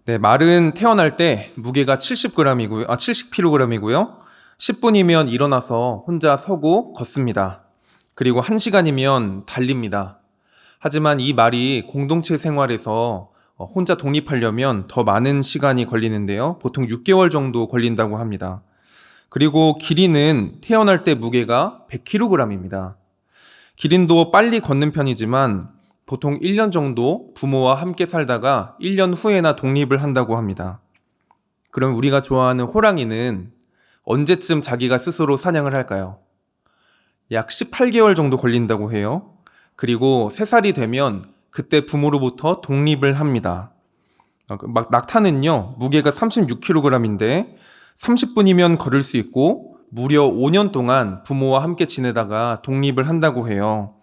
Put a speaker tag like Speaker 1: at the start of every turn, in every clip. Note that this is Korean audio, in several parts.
Speaker 1: 네, 말은 태어날 때 무게가 70kg이고요. 10분이면 일어나서 혼자 서고 걷습니다. 그리고 1시간이면 달립니다. 하지만 이 말이 공동체 생활에서 혼자 독립하려면 더 많은 시간이 걸리는데요. 보통 6개월 정도 걸린다고 합니다. 그리고 기린은 태어날 때 무게가 100kg입니다. 기린도 빨리 걷는 편이지만 보통 1년 정도 부모와 함께 살다가 1년 후에나 독립을 한다고 합니다. 그럼 우리가 좋아하는 호랑이는 언제쯤 자기가 스스로 사냥을 할까요? 약 18개월 정도 걸린다고 해요. 그리고 3살이 되면 그때 부모로부터 독립을 합니다. 낙타는요, 무게가 36kg인데 30분이면 걸을 수 있고 무려 5년 동안 부모와 함께 지내다가 독립을 한다고 해요.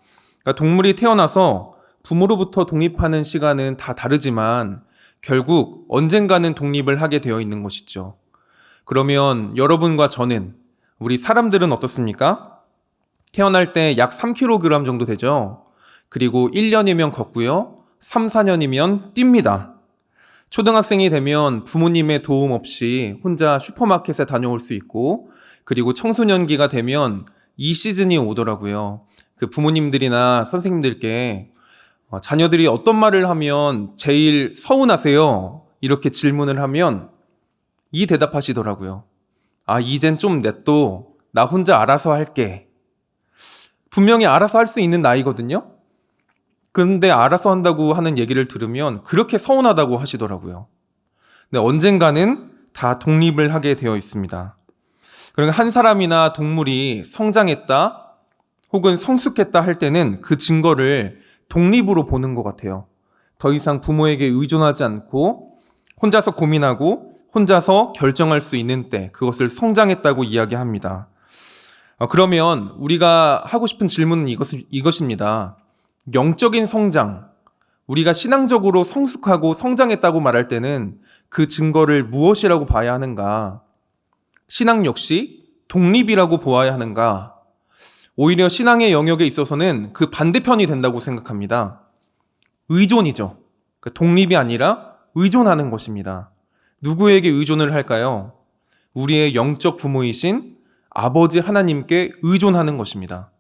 Speaker 1: 그러니까 동물이 태어나서 부모로부터 독립하는 시간은 다 다르지만 결국 언젠가는 독립을 하게 되어 있는 것이죠. 그러면 여러분과 저는, 우리 사람들은 어떻습니까? 태어날 때 약 3kg 정도 되죠. 그리고 1년이면 걷고요. 3, 4년이면 뜁니다. 초등학생이 되면 부모님의 도움 없이 혼자 슈퍼마켓에 다녀올 수 있고, 그리고 청소년기가 되면 이 시즌이 오더라고요. 그 부모님들이나 선생님들께 자녀들이 어떤 말을 하면 제일 서운하세요? 이렇게 질문을 하면 이 대답하시더라고요. 아, 이젠 좀 냅둬. 나 혼자 알아서 할게. 분명히 알아서 할 수 있는 나이거든요? 근데 알아서 한다고 하는 얘기를 들으면 그렇게 서운하다고 하시더라고요. 근데 언젠가는 다 독립을 하게 되어 있습니다. 그러니까 한 사람이나 동물이 성장했다 혹은 성숙했다 할 때는 그 증거를 독립으로 보는 것 같아요. 더 이상 부모에게 의존하지 않고 혼자서 고민하고 혼자서 결정할 수 있는 때, 그것을 성장했다고 이야기합니다. 그러면 우리가 하고 싶은 질문은 이것입니다. 영적인 성장, 우리가 신앙적으로 성숙하고 성장했다고 말할 때는 그 증거를 무엇이라고 봐야 하는가? 신앙 역시 독립이라고 보아야 하는가? 오히려 신앙의 영역에 있어서는 그 반대편이 된다고 생각합니다. 의존이죠. 독립이 아니라 의존하는 것입니다. 누구에게 의존을 할까요? 우리의 영적 부모이신 아버지 하나님께 의존하는 것입니다.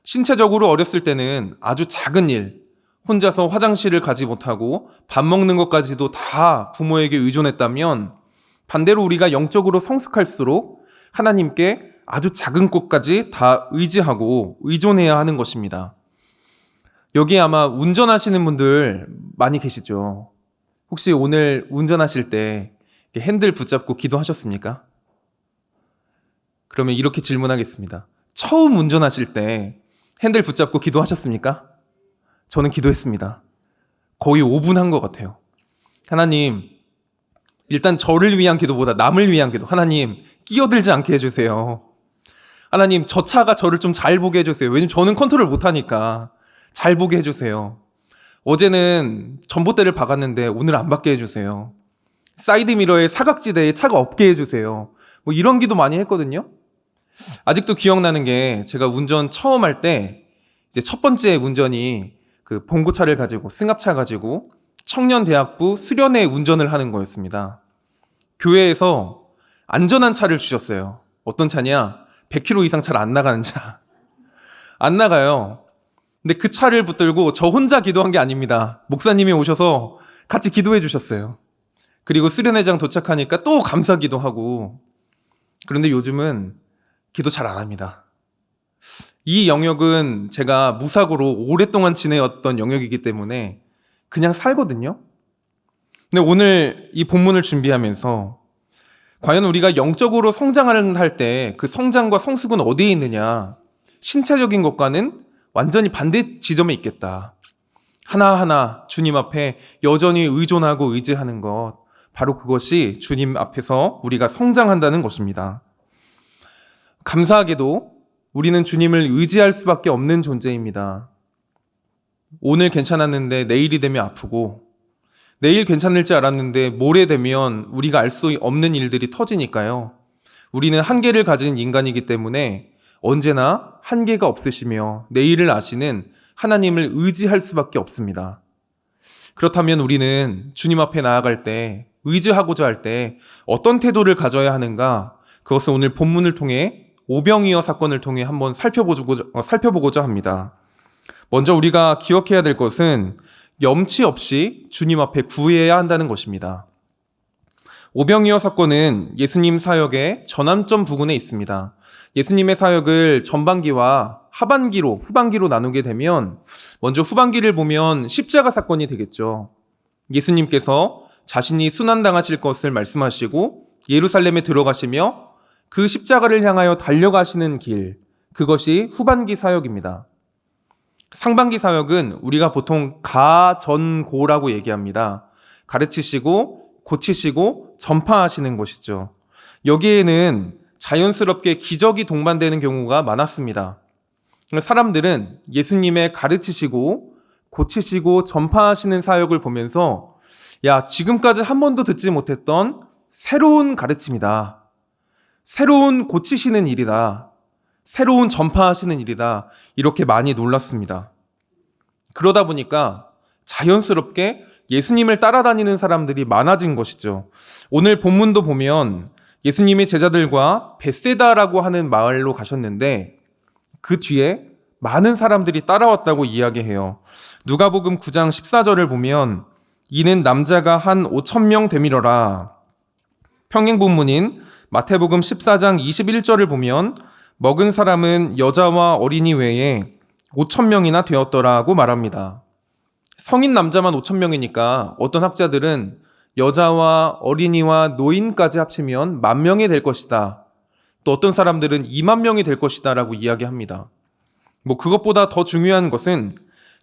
Speaker 1: 신체적으로 어렸을 때는 아주 작은 일, 혼자서 화장실을 가지 못하고 밥 먹는 것까지도 다 부모에게 의존했다면, 반대로 우리가 영적으로 성숙할수록 하나님께 아주 작은 것까지 다 의지하고 의존해야 하는 것입니다. 여기 아마 운전하시는 분들 많이 계시죠? 혹시 오늘 운전하실 때 핸들 붙잡고 기도하셨습니까? 그러면 이렇게 질문하겠습니다. 처음 운전하실 때 핸들 붙잡고 기도하셨습니까? 저는 기도했습니다. 거의 5분 한 것 같아요. 하나님, 일단 저를 위한 기도보다 남을 위한 기도. 하나님, 끼어들지 않게 해주세요. 하나님, 저 차가 저를 좀 잘 보게 해주세요. 왜냐면 저는 컨트롤 못하니까 잘 보게 해주세요. 어제는 전봇대를 박았는데 오늘 안 박게 해주세요. 사이드미러에 사각지대에 차가 없게 해주세요. 뭐 이런 기도 많이 했거든요. 아직도 기억나는 게, 제가 운전 처음 할 때 이제 첫 번째 운전이 그 봉고차를 가지고, 승합차 가지고 청년대학부 수련회 운전을 하는 거였습니다. 교회에서 안전한 차를 주셨어요. 어떤 차냐? 100km 이상 잘 안 나가는 차. 안 나가요. 근데 그 차를 붙들고 저 혼자 기도한 게 아닙니다. 목사님이 오셔서 같이 기도해 주셨어요. 그리고 수련회장 도착하니까 또 감사 기도하고. 그런데 요즘은 기도 잘 안 합니다. 이 영역은 제가 무사고로 오랫동안 지내왔던 영역이기 때문에 그냥 살거든요. 근데 오늘 이 본문을 준비하면서 과연 우리가 영적으로 성장을 할 때 그 성장과 성숙은 어디에 있느냐? 신체적인 것과는 완전히 반대 지점에 있겠다. 하나하나 주님 앞에 여전히 의존하고 의지하는 것, 바로 그것이 주님 앞에서 우리가 성장한다는 것입니다. 감사하게도 우리는 주님을 의지할 수밖에 없는 존재입니다. 오늘 괜찮았는데 내일이 되면 아프고, 내일 괜찮을지 알았는데 모레 되면 우리가 알 수 없는 일들이 터지니까요. 우리는 한계를 가진 인간이기 때문에 언제나 한계가 없으시며 내일을 아시는 하나님을 의지할 수밖에 없습니다. 그렇다면 우리는 주님 앞에 나아갈 때, 의지하고자 할 때 어떤 태도를 가져야 하는가? 그것을 오늘 본문을 통해 오병이어 사건을 통해 한번 살펴보고자 합니다. 먼저 우리가 기억해야 될 것은 염치 없이 주님 앞에 구해야 한다는 것입니다. 오병이어 사건은 예수님 사역의 전환점 부근에 있습니다. 예수님의 사역을 전반기와 후반기로 나누게 되면 먼저 후반기를 보면 십자가 사건이 되겠죠. 예수님께서 자신이 순환당하실 것을 말씀하시고 예루살렘에 들어가시며 그 십자가를 향하여 달려가시는 길, 그것이 후반기 사역입니다. 상반기 사역은 우리가 보통 가전고라고 얘기합니다. 가르치시고 고치시고 전파하시는 것이죠. 여기에는 자연스럽게 기적이 동반되는 경우가 많았습니다. 사람들은 예수님의 가르치시고 고치시고 전파하시는 사역을 보면서 야, 지금까지 한 번도 듣지 못했던 새로운 가르침이다. 새로운 고치시는 일이다. 새로운 전파하시는 일이다. 이렇게 많이 놀랐습니다. 그러다 보니까 자연스럽게 예수님을 따라다니는 사람들이 많아진 것이죠. 오늘 본문도 보면 예수님이 제자들과 벳세다라고 하는 마을로 가셨는데 그 뒤에 많은 사람들이 따라왔다고 이야기해요. 누가복음 9장 14절을 보면 이는 남자가 한 5,000명 되밀어라. 평행 본문인 마태복음 14장 21절을 보면 먹은 사람은 여자와 어린이 외에 5,000명이나 되었더라고 말합니다. 성인 남자만 5,000명이니까 어떤 학자들은 여자와 어린이와 노인까지 합치면 10,000명이 될 것이다. 또 어떤 사람들은 20,000명이 될 것이다 라고 이야기합니다. 그것보다 더 중요한 것은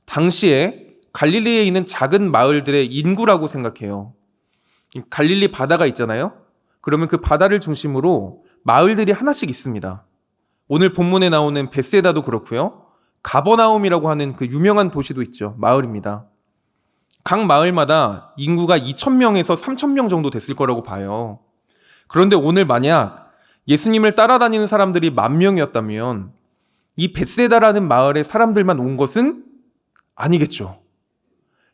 Speaker 1: 당시에 갈릴리에 있는 작은 마을들의 인구라고 생각해요. 갈릴리 바다가 있잖아요. 그러면 그 바다를 중심으로 마을들이 하나씩 있습니다. 오늘 본문에 나오는 벳세다도 그렇고요. 가버나움이라고 하는 그 유명한 도시도 있죠. 마을입니다. 각 마을마다 인구가 2,000명에서 3,000명 정도 됐을 거라고 봐요. 그런데 오늘 만약 예수님을 따라다니는 사람들이 10,000명이었다면 이 벳세다라는 마을에 사람들만 온 것은 아니겠죠.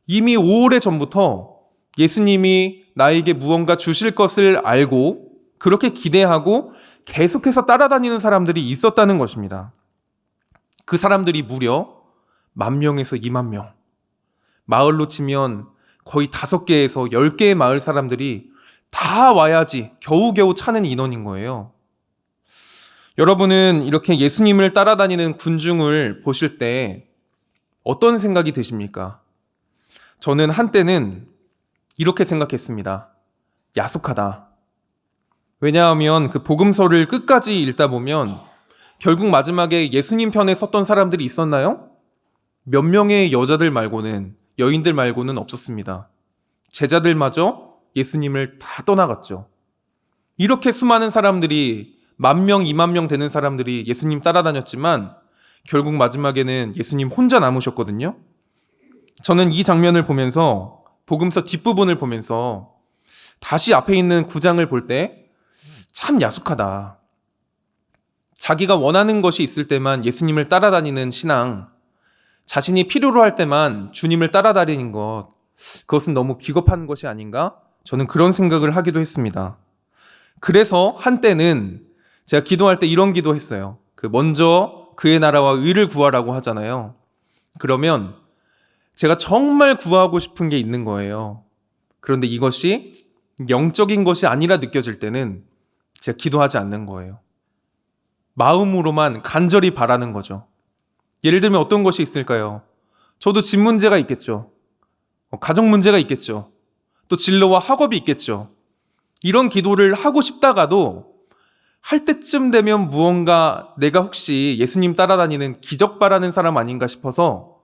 Speaker 1: 이미 오래전부터 예수님이 나에게 무언가 주실 것을 알고 그렇게 기대하고 계속해서 따라다니는 사람들이 있었다는 것입니다. 그 사람들이 무려 10,000명에서 20,000명. 마을로 치면 거의 5개에서 10개의 마을 사람들이 다 와야지 겨우겨우 차는 인원인 거예요. 여러분은 이렇게 예수님을 따라다니는 군중을 보실 때 어떤 생각이 드십니까? 저는 한때는 이렇게 생각했습니다. 야속하다. 왜냐하면 그 복음서를 끝까지 읽다 보면 결국 마지막에 예수님 편에 섰던 사람들이 있었나요? 몇 명의 여인들 말고는 없었습니다. 제자들마저 예수님을 다 떠나갔죠. 이렇게 수많은 사람들이 10,000명, 20,000명 되는 사람들이 예수님 따라다녔지만 결국 마지막에는 예수님 혼자 남으셨거든요. 저는 이 장면을 보면서 복음서 뒷부분을 보면서 다시 앞에 있는 9장을 볼 때 참 야속하다. 자기가 원하는 것이 있을 때만 예수님을 따라다니는 신앙, 자신이 필요로 할 때만 주님을 따라다니는 것, 그것은 너무 비겁한 것이 아닌가? 저는 그런 생각을 하기도 했습니다. 그래서 한때는 제가 기도할 때 이런 기도했어요. 먼저 그의 나라와 의를 구하라고 하잖아요. 그러면 제가 정말 구하고 싶은 게 있는 거예요. 그런데 이것이 영적인 것이 아니라 느껴질 때는 제가 기도하지 않는 거예요. 마음으로만 간절히 바라는 거죠. 예를 들면 어떤 것이 있을까요? 저도 집 문제가 있겠죠. 가정 문제가 있겠죠. 또 진로와 학업이 있겠죠. 이런 기도를 하고 싶다가도 할 때쯤 되면 무언가 내가 혹시 예수님 따라다니는 기적 바라는 사람 아닌가 싶어서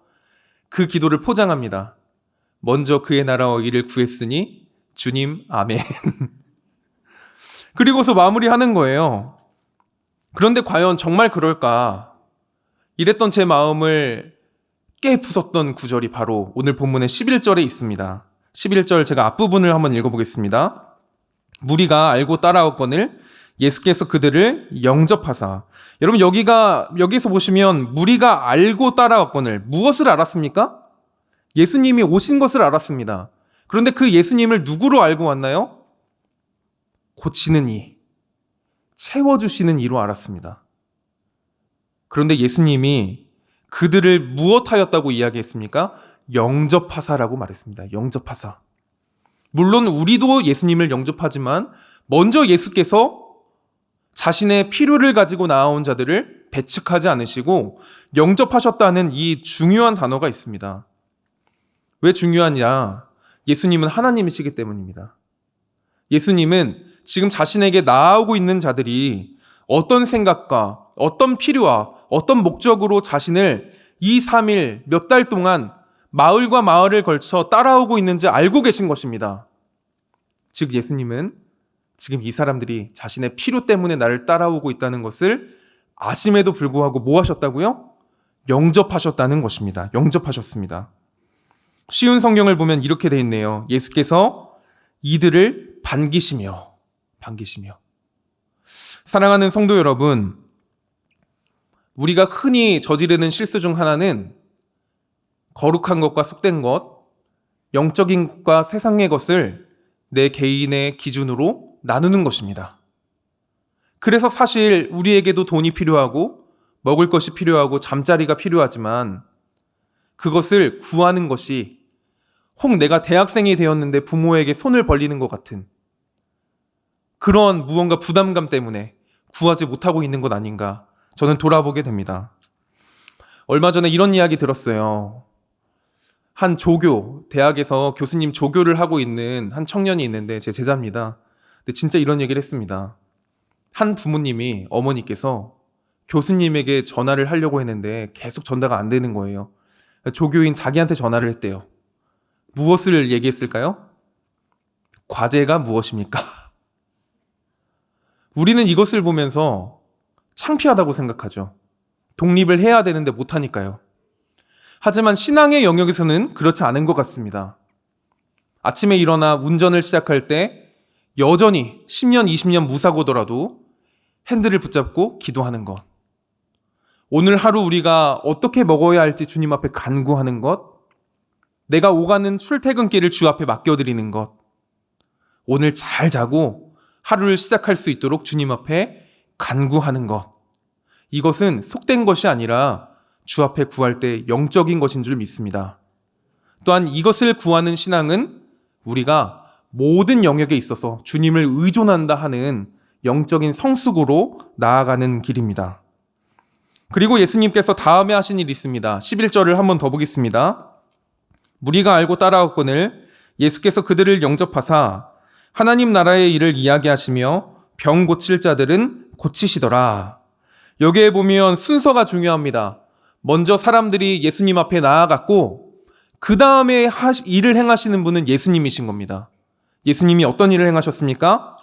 Speaker 1: 그 기도를 포장합니다. 먼저 그의 나라와 의를 구했으니 주님 아멘. 그리고서 마무리하는 거예요. 그런데 과연 정말 그럴까? 이랬던 제 마음을 깨부쉈던 구절이 바로 오늘 본문의 11절에 있습니다. 11절 제가 앞부분을 한번 읽어보겠습니다. 무리가 알고 따라왔거늘 예수께서 그들을 영접하사. 여러분 여기서 보시면 무리가 알고 따라왔거늘 무엇을 알았습니까? 예수님이 오신 것을 알았습니다. 그런데 그 예수님을 누구로 알고 왔나요? 고치는 이, 채워주시는 이로 알았습니다. 그런데 예수님이 그들을 무엇하였다고 이야기했습니까? 영접하사라고 말했습니다. 영접하사. 물론 우리도 예수님을 영접하지만 먼저 예수께서 자신의 필요를 가지고 나아온 자들을 배척하지 않으시고 영접하셨다는 이 중요한 단어가 있습니다. 왜 중요하냐? 예수님은 하나님이시기 때문입니다. 예수님은 지금 자신에게 나아오고 있는 자들이 어떤 생각과 어떤 필요와 어떤 목적으로 자신을 2, 3일, 몇 달 동안 마을과 마을을 걸쳐 따라오고 있는지 알고 계신 것입니다. 즉 예수님은 지금 이 사람들이 자신의 필요 때문에 나를 따라오고 있다는 것을 아심에도 불구하고 뭐 하셨다고요? 영접하셨다는 것입니다. 영접하셨습니다. 쉬운 성경을 보면 이렇게 돼 있네요. 예수께서 이들을 반기시며. 사랑하는 성도 여러분, 우리가 흔히 저지르는 실수 중 하나는 거룩한 것과 속된 것, 영적인 것과 세상의 것을 내 개인의 기준으로 나누는 것입니다. 그래서 사실 우리에게도 돈이 필요하고 먹을 것이 필요하고 잠자리가 필요하지만 그것을 구하는 것이 혹 내가 대학생이 되었는데 부모에게 손을 벌리는 것 같은 그런 무언가 부담감 때문에 구하지 못하고 있는 것 아닌가 저는 돌아보게 됩니다. 얼마 전에 이런 이야기 들었어요. 한 조교, 대학에서 교수님 조교를 하고 있는 한 청년이 있는데 제 제자입니다. 근데 진짜 이런 얘기를 했습니다. 한 부모님이, 어머니께서 교수님에게 전화를 하려고 했는데 계속 전화가 안 되는 거예요. 조교인 자기한테 전화를 했대요. 무엇을 얘기했을까요? 과제가 무엇입니까? 우리는 이것을 보면서 창피하다고 생각하죠. 독립을 해야 되는데 못하니까요. 하지만 신앙의 영역에서는 그렇지 않은 것 같습니다. 아침에 일어나 운전을 시작할 때 여전히 10년, 20년 무사고더라도 핸들을 붙잡고 기도하는 것. 오늘 하루 우리가 어떻게 먹어야 할지 주님 앞에 간구하는 것. 내가 오가는 출퇴근길을 주 앞에 맡겨드리는 것. 오늘 잘 자고 하루를 시작할 수 있도록 주님 앞에 간구하는 것. 이것은 속된 것이 아니라 주 앞에 구할 때 영적인 것인 줄 믿습니다. 또한 이것을 구하는 신앙은 우리가 모든 영역에 있어서 주님을 의존한다 하는 영적인 성숙으로 나아가는 길입니다. 그리고 예수님께서 다음에 하신 일이 있습니다. 11절을 한번 더 보겠습니다. 무리가 알고 따라왔거늘 예수께서 그들을 영접하사 하나님 나라의 일을 이야기하시며 병 고칠 자들은 고치시더라. 여기에 보면 순서가 중요합니다. 먼저 사람들이 예수님 앞에 나아갔고 그 다음에 일을 행하시는 분은 예수님이신 겁니다. 예수님이 어떤 일을 행하셨습니까?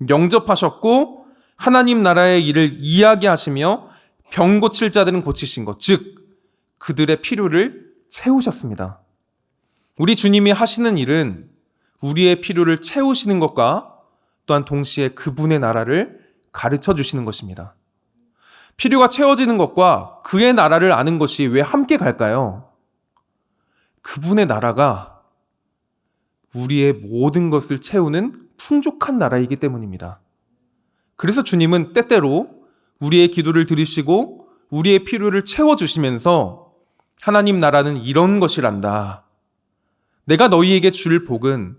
Speaker 1: 영접하셨고 하나님 나라의 일을 이야기하시며 병 고칠 자들은 고치신 것, 즉 그들의 필요를 채우셨습니다. 우리 주님이 하시는 일은 우리의 필요를 채우시는 것과 또한 동시에 그분의 나라를 가르쳐 주시는 것입니다. 필요가 채워지는 것과 그의 나라를 아는 것이 왜 함께 갈까요? 그분의 나라가 우리의 모든 것을 채우는 풍족한 나라이기 때문입니다. 그래서 주님은 때때로 우리의 기도를 들으시고 우리의 필요를 채워주시면서 하나님 나라는 이런 것이란다. 내가 너희에게 줄 복은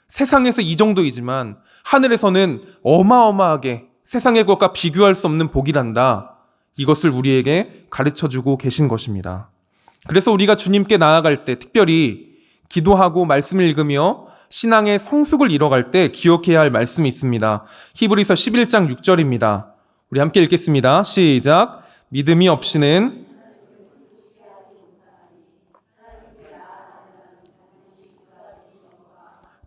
Speaker 1: 세상에서 이 정도이지만 하늘에서는 어마어마하게 세상의 것과 비교할 수 없는 복이란다. 이것을 우리에게 가르쳐주고 계신 것입니다. 그래서 우리가 주님께 나아갈 때 특별히 기도하고 말씀을 읽으며 신앙의 성숙을 이뤄갈 때 기억해야 할 말씀이 있습니다. 히브리서 11장 6절입니다. 우리 함께 읽겠습니다. 시작. 믿음이 없이는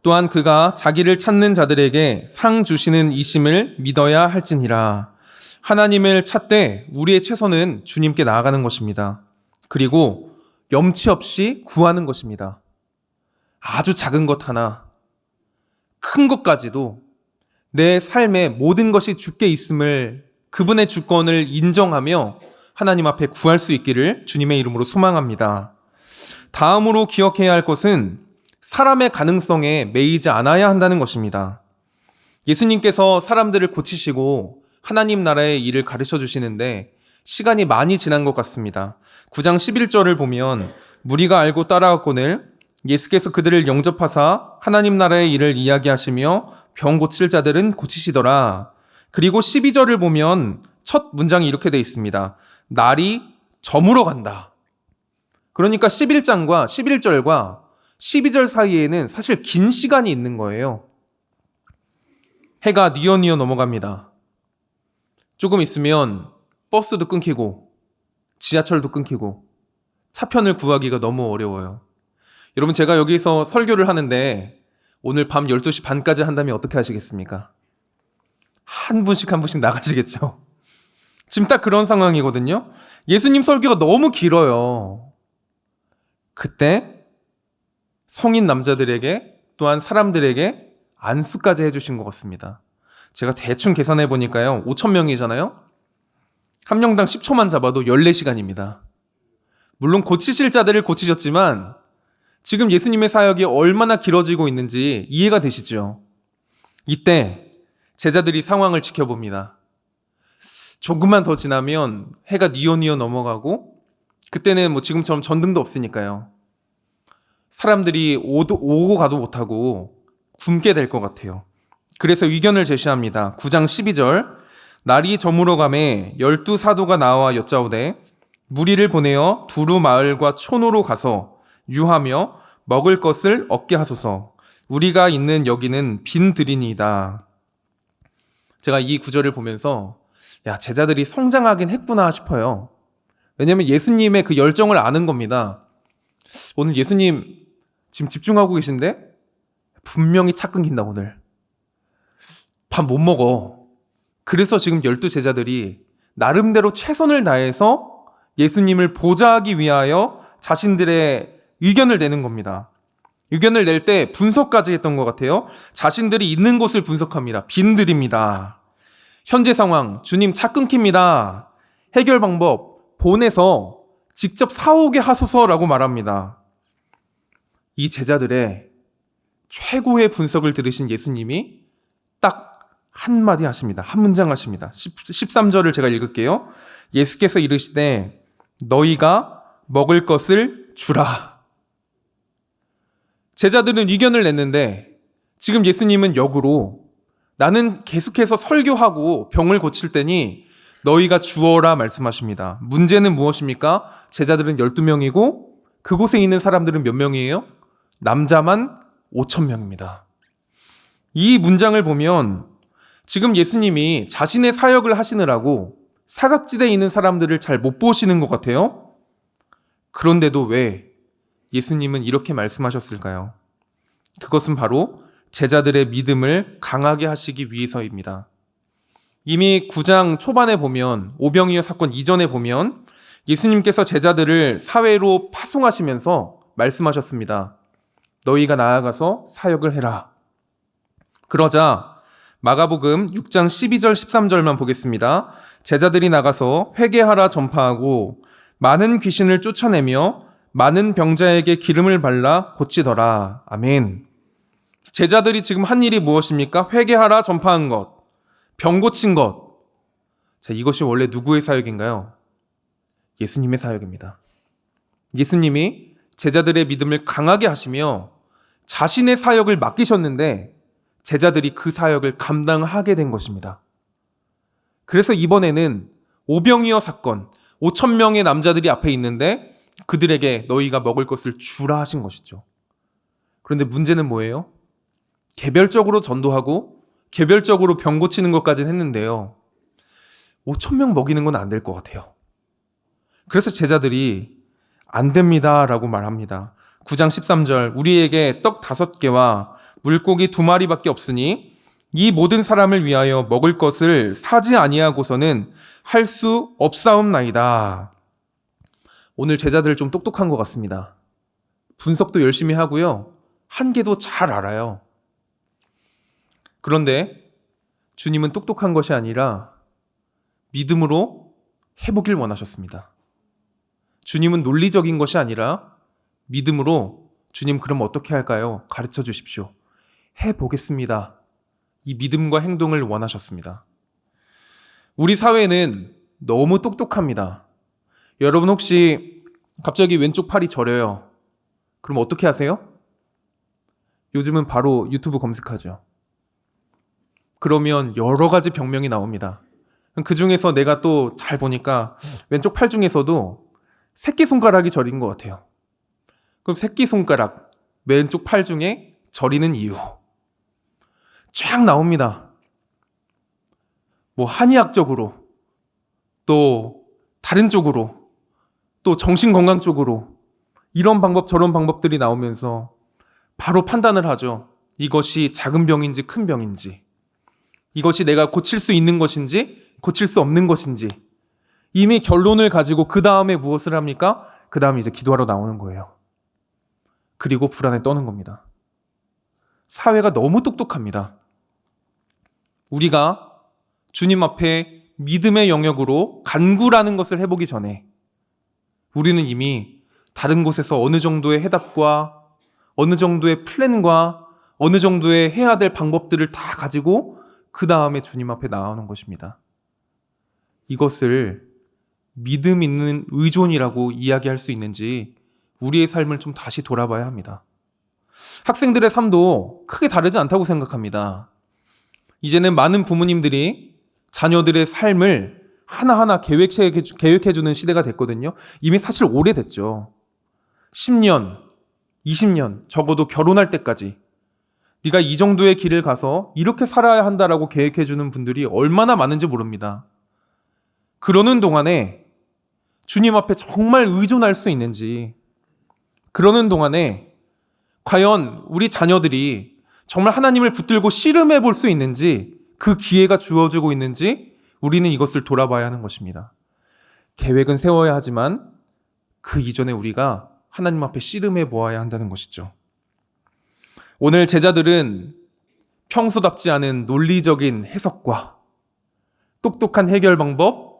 Speaker 1: 또한 그가 자기를 찾는 자들에게 상 주시는 이심을 믿어야 할지니라. 하나님을 찾되 우리의 최선은 주님께 나아가는 것입니다. 그리고 염치 없이 구하는 것입니다. 아주 작은 것 하나, 큰 것까지도 내 삶의 모든 것이 주께 있음을, 그분의 주권을 인정하며 하나님 앞에 구할 수 있기를 주님의 이름으로 소망합니다. 다음으로 기억해야 할 것은 사람의 가능성에 매이지 않아야 한다는 것입니다. 예수님께서 사람들을 고치시고 하나님 나라의 일을 가르쳐 주시는데 시간이 많이 지난 것 같습니다. 9장 11절을 보면 무리가 알고 따라왔거늘 예수께서 그들을 영접하사 하나님 나라의 일을 이야기하시며 병 고칠 자들은 고치시더라. 그리고 12절을 보면 첫 문장이 이렇게 되어 있습니다. 날이 저물어 간다. 그러니까 11장과 11절과 12절 사이에는 사실 긴 시간이 있는 거예요. 해가 뉘어뉘어 넘어갑니다. 조금 있으면 버스도 끊기고 지하철도 끊기고 차편을 구하기가 너무 어려워요. 여러분, 제가 여기서 설교를 하는데 오늘 밤 12시 반까지 한다면 어떻게 하시겠습니까? 한 분씩 나가시겠죠? 지금 딱 그런 상황이거든요. 예수님 설교가 너무 길어요. 그때 성인 남자들에게 또한 사람들에게 안수까지 해주신 것 같습니다. 제가 대충 계산해 보니까요, 5,000명이잖아요. 한 명당 10초만 잡아도 14시간입니다. 물론 고치실 자들을 고치셨지만 지금 예수님의 사역이 얼마나 길어지고 있는지 이해가 되시죠? 이때 제자들이 상황을 지켜봅니다. 조금만 더 지나면 해가 뉘어뉘어 넘어가고 그때는 지금처럼 전등도 없으니까요. 사람들이 오고 가도 못하고 굶게 될 것 같아요. 그래서 의견을 제시합니다. 9장 12절 날이 저물어가매 12사도가 나와 여짜오되 무리를 보내어 두루 마을과 촌으로 가서 유하며 먹을 것을 얻게 하소서. 우리가 있는 여기는 빈 들이니이다. 제가 이 구절을 보면서 제자들이 성장하긴 했구나 싶어요. 왜냐하면 예수님의 그 열정을 아는 겁니다. 오늘 예수님 지금 집중하고 계신데 분명히 차 끊긴다. 오늘 밥 못 먹어. 그래서 지금 12제자들이 나름대로 최선을 다해서 예수님을 보좌하기 위하여 자신들의 의견을 내는 겁니다. 의견을 낼 때 분석까지 했던 것 같아요. 자신들이 있는 곳을 분석합니다. 빈들입니다. 현재 상황, 주님 차 끊깁니다. 해결 방법, 보내서 직접 사오게 하소서라고 말합니다. 이 제자들의 최고의 분석을 들으신 예수님이 딱 한마디 하십니다. 한 문장 하십니다. 13절을 제가 읽을게요. 예수께서 이르시되 너희가 먹을 것을 주라. 제자들은 의견을 냈는데 지금 예수님은 역으로 나는 계속해서 설교하고 병을 고칠 테니 너희가 주어라 말씀하십니다. 문제는 무엇입니까? 제자들은 12명이고 그곳에 있는 사람들은 몇 명이에요? 남자만 5,000명입니다. 이 문장을 보면 지금 예수님이 자신의 사역을 하시느라고 사각지대에 있는 사람들을 잘 못 보시는 것 같아요. 그런데도 왜 예수님은 이렇게 말씀하셨을까요? 그것은 바로 제자들의 믿음을 강하게 하시기 위해서입니다. 이미 9장 초반에 보면 오병이어 사건 이전에 보면 예수님께서 제자들을 사회로 파송하시면서 말씀하셨습니다. 너희가 나아가서 사역을 해라. 그러자 마가복음 6장 12절 13절만 보겠습니다. 제자들이 나가서 회개하라 전파하고 많은 귀신을 쫓아내며 많은 병자에게 기름을 발라 고치더라. 아멘. 제자들이 지금 한 일이 무엇입니까? 회개하라 전파한 것, 병 고친 것. 자, 이것이 원래 누구의 사역인가요? 예수님의 사역입니다. 예수님이 제자들의 믿음을 강하게 하시며 자신의 사역을 맡기셨는데 제자들이 그 사역을 감당하게 된 것입니다. 그래서 이번에는 오병이어 사건, 5,000명의 남자들이 앞에 있는데 그들에게 너희가 먹을 것을 주라 하신 것이죠. 그런데 문제는 뭐예요? 개별적으로 전도하고 개별적으로 병 고치는 것까지는 했는데요. 5,000명 먹이는 건 안 될 것 같아요. 그래서 제자들이 안 됩니다 라고 말합니다. 9장 13절 우리에게 떡 5개와 물고기 2마리밖에 없으니 이 모든 사람을 위하여 먹을 것을 사지 아니하고서는 할 수 없사옵나이다. 오늘 제자들 좀 똑똑한 것 같습니다. 분석도 열심히 하고요. 한계도 잘 알아요. 그런데 주님은 똑똑한 것이 아니라 믿음으로 해보길 원하셨습니다. 주님은 논리적인 것이 아니라 믿음으로 주님 그럼 어떻게 할까요? 가르쳐 주십시오. 해보겠습니다. 이 믿음과 행동을 원하셨습니다. 우리 사회는 너무 똑똑합니다. 여러분 혹시 갑자기 왼쪽 팔이 저려요. 그럼 어떻게 하세요? 요즘은 바로 유튜브 검색하죠. 그러면 여러 가지 병명이 나옵니다. 그 중에서 내가 또 잘 보니까 왼쪽 팔 중에서도 새끼손가락이 저린 것 같아요. 그럼 새끼손가락, 왼쪽 팔 중에 저리는 이유. 쫙 나옵니다. 뭐 한의학적으로, 또 다른 쪽으로, 또 정신건강 쪽으로 이런 방법 저런 방법들이 나오면서 바로 판단을 하죠. 이것이 작은 병인지 큰 병인지, 이것이 내가 고칠 수 있는 것인지 고칠 수 없는 것인지 이미 결론을 가지고 그 다음에 무엇을 합니까? 그 다음에 이제 기도하러 나오는 거예요. 그리고 불안에 떠는 겁니다. 사회가 너무 똑똑합니다. 우리가 주님 앞에 믿음의 영역으로 간구라는 것을 해보기 전에 우리는 이미 다른 곳에서 어느 정도의 해답과 어느 정도의 플랜과 어느 정도의 해야 될 방법들을 다 가지고 그 다음에 주님 앞에 나오는 것입니다. 이것을 믿음 있는 의존이라고 이야기할 수 있는지 우리의 삶을 좀 다시 돌아봐야 합니다. 학생들의 삶도 크게 다르지 않다고 생각합니다. 이제는 많은 부모님들이 자녀들의 삶을 하나하나 계획해주는 시대가 됐거든요. 이미 사실 오래됐죠. 10년, 20년, 적어도 결혼할 때까지 네가 이 정도의 길을 가서 이렇게 살아야 한다라고 계획해주는 분들이 얼마나 많은지 모릅니다. 그러는 동안에 주님 앞에 정말 의존할 수 있는지, 그러는 동안에 과연 우리 자녀들이 정말 하나님을 붙들고 씨름해 볼 수 있는지, 그 기회가 주어지고 있는지 우리는 이것을 돌아봐야 하는 것입니다. 계획은 세워야 하지만 그 이전에 우리가 하나님 앞에 씨름해 보아야 한다는 것이죠. 오늘 제자들은 평소답지 않은 논리적인 해석과 똑똑한 해결 방법,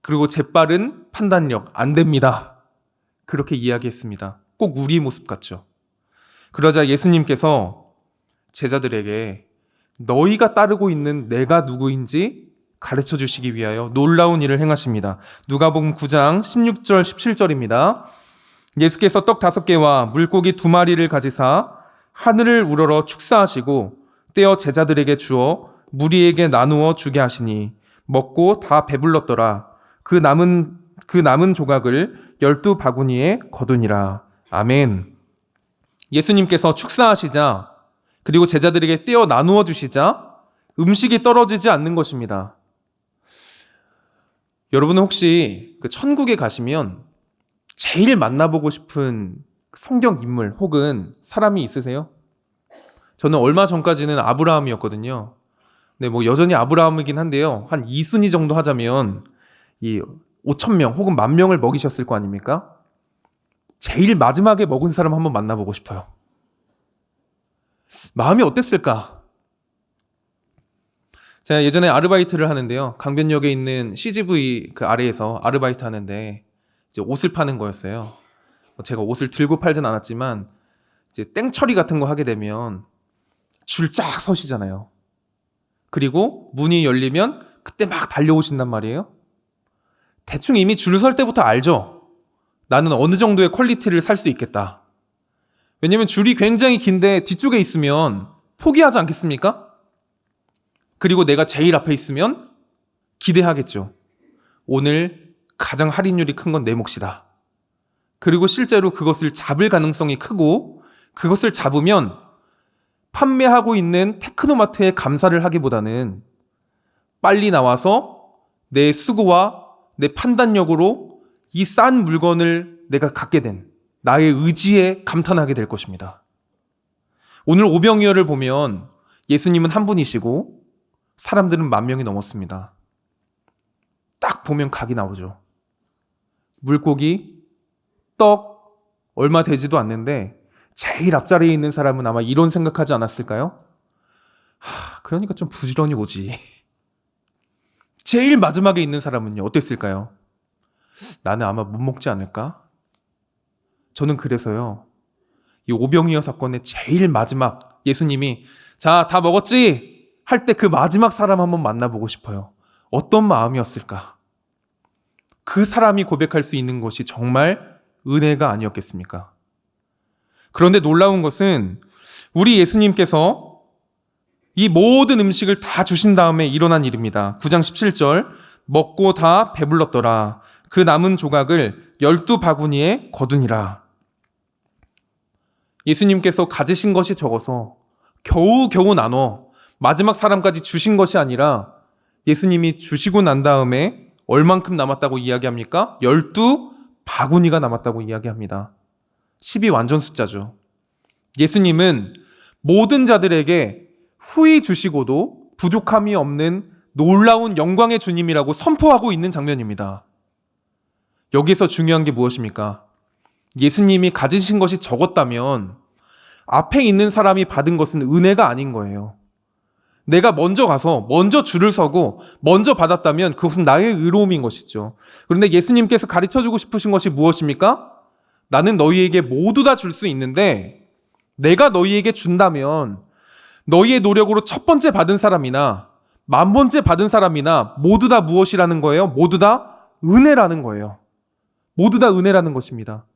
Speaker 1: 그리고 재빠른 판단력 안 됩니다. 그렇게 이야기했습니다. 꼭 우리 모습 같죠. 그러자 예수님께서 제자들에게 너희가 따르고 있는 내가 누구인지 가르쳐 주시기 위하여 놀라운 일을 행하십니다. 누가복음 9장 16절 17절입니다. 예수께서 떡 5개와 물고기 2마리를 가지사 하늘을 우러러 축사하시고 떼어 제자들에게 주어 무리에게 나누어 주게 하시니 먹고 다 배불렀더라. 그 남은 조각을 12바구니에 거두니라. 아멘. 예수님께서 축사하시자, 그리고 제자들에게 떼어 나누어 주시자 음식이 떨어지지 않는 것입니다. 여러분은 혹시 그 천국에 가시면 제일 만나보고 싶은 성경 인물 혹은 사람이 있으세요? 저는 얼마 전까지는 아브라함이었거든요. 네, 뭐 여전히 아브라함이긴 한데요. 한 2순위 정도 하자면 이 5,000명 혹은 10,000명을 먹이셨을 거 아닙니까? 제일 마지막에 먹은 사람 한번 만나보고 싶어요. 마음이 어땠을까? 제가 예전에 아르바이트를 하는데요. 강변역에 있는 CGV 그 아래에서 아르바이트 하는데 이제 옷을 파는 거였어요. 제가 옷을 들고 팔진 않았지만 이제 땡처리 같은 거 하게 되면 줄 쫙 서시잖아요. 그리고 문이 열리면 그때 막 달려오신단 말이에요. 대충 이미 줄 설 때부터 알죠. 나는 어느 정도의 퀄리티를 살 수 있겠다. 왜냐면 줄이 굉장히 긴데 뒤쪽에 있으면 포기하지 않겠습니까? 그리고 내가 제일 앞에 있으면 기대하겠죠. 오늘 가장 할인율이 큰 건 내 몫이다. 그리고 실제로 그것을 잡을 가능성이 크고 그것을 잡으면 판매하고 있는 테크노마트에 감사를 하기보다는 빨리 나와서 내 수고와 내 판단력으로 이 싼 물건을 내가 갖게 된 나의 의지에 감탄하게 될 것입니다. 오늘 오병이어를 보면 예수님은 한 분이시고 사람들은 10,000명이 넘었습니다. 딱 보면 각이 나오죠. 물고기, 떡 얼마 되지도 않는데 제일 앞자리에 있는 사람은 아마 이런 생각하지 않았을까요? 그러니까 좀 부지런히 오지. 제일 마지막에 있는 사람은요, 어땠을까요? 나는 아마 못 먹지 않을까? 저는 그래서요, 이 오병이어 사건의 제일 마지막 예수님이 자, 다 먹었지? 할 때 그 마지막 사람 한번 만나보고 싶어요. 어떤 마음이었을까? 그 사람이 고백할 수 있는 것이 정말 은혜가 아니었겠습니까? 그런데 놀라운 것은 우리 예수님께서 이 모든 음식을 다 주신 다음에 일어난 일입니다. 9장 17절 먹고 다 배불렀더라. 그 남은 조각을 12바구니에 거두니라. 예수님께서 가지신 것이 적어서 겨우겨우 나눠 마지막 사람까지 주신 것이 아니라 예수님이 주시고 난 다음에 얼만큼 남았다고 이야기합니까? 12바구니가 남았다고 이야기합니다. 10이 완전 숫자죠. 예수님은 모든 자들에게 후히 주시고도 부족함이 없는 놀라운 영광의 주님이라고 선포하고 있는 장면입니다. 여기서 중요한 게 무엇입니까? 예수님이 가지신 것이 적었다면 앞에 있는 사람이 받은 것은 은혜가 아닌 거예요. 내가 먼저 가서 먼저 줄을 서고 먼저 받았다면 그것은 나의 의로움인 것이죠. 그런데 예수님께서 가르쳐주고 싶으신 것이 무엇입니까? 나는 너희에게 모두 다 줄 수 있는데 내가 너희에게 준다면 너희의 노력으로 첫 번째 받은 사람이나 만 번째 받은 사람이나 모두 다 무엇이라는 거예요? 모두 다 은혜라는 거예요. 모두 다 은혜라는 것입니다.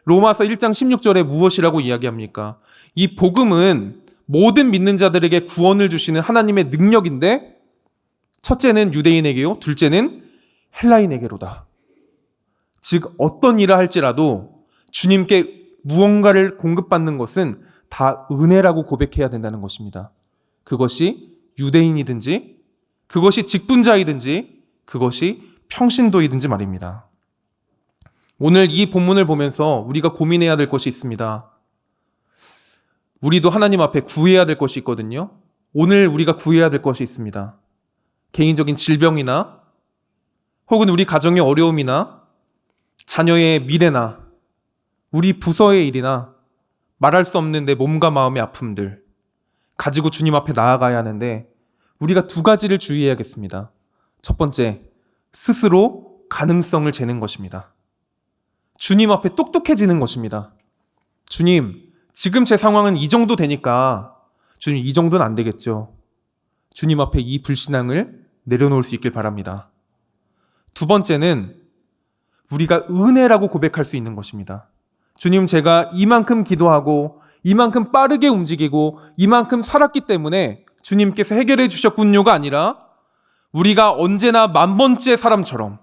Speaker 1: 로마서 1장 16절에 무엇이라고 이야기합니까? 이 복음은 모든 믿는 자들에게 구원을 주시는 하나님의 능력인데 첫째는 유대인에게요, 둘째는 헬라인에게로다. 즉 어떤 일을 할지라도 주님께 무언가를 공급받는 것은 다 은혜라고 고백해야 된다는 것입니다. 그것이 유대인이든지 그것이 직분자이든지 그것이 평신도이든지 말입니다. 오늘 이 본문을 보면서 우리가 고민해야 될 것이 있습니다. 우리도 하나님 앞에 구해야 될 것이 있거든요. 오늘 우리가 구해야 될 것이 있습니다. 개인적인 질병이나 혹은 우리 가정의 어려움이나 자녀의 미래나 우리 부서의 일이나 말할 수 없는 내 몸과 마음의 아픔들 가지고 주님 앞에 나아가야 하는데 우리가 두 가지를 주의해야겠습니다. 첫 번째, 스스로 가능성을 재는 것입니다. 주님 앞에 똑똑해지는 것입니다. 주님, 지금 제 상황은 이 정도 되니까 주님 이 정도는 안 되겠죠. 주님 앞에 이 불신앙을 내려놓을 수 있길 바랍니다. 두 번째는 우리가 은혜라고 고백할 수 있는 것입니다. 주님, 제가 이만큼 기도하고 이만큼 빠르게 움직이고 이만큼 살았기 때문에 주님께서 해결해 주셨군요가 아니라 우리가 언제나 1000번째 사람처럼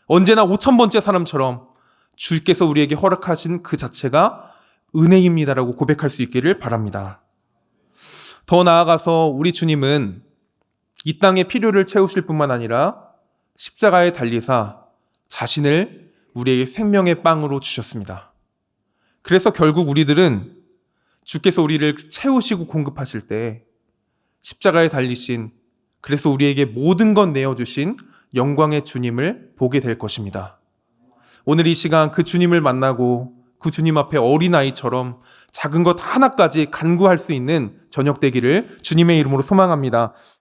Speaker 1: 언제나 5000번째 사람처럼 주께서 우리에게 허락하신 그 자체가 은혜입니다라고 고백할 수 있기를 바랍니다. 더 나아가서 우리 주님은 이 땅의 필요를 채우실 뿐만 아니라 십자가에 달리사 자신을 우리에게 생명의 빵으로 주셨습니다. 그래서 결국 우리들은 주께서 우리를 채우시고 공급하실 때 십자가에 달리신, 그래서 우리에게 모든 것 내어주신 영광의 주님을 보게 될 것입니다. 오늘 이 시간 그 주님을 만나고 그 주님 앞에 어린아이처럼 작은 것 하나까지 간구할 수 있는 저녁 되기를 주님의 이름으로 소망합니다.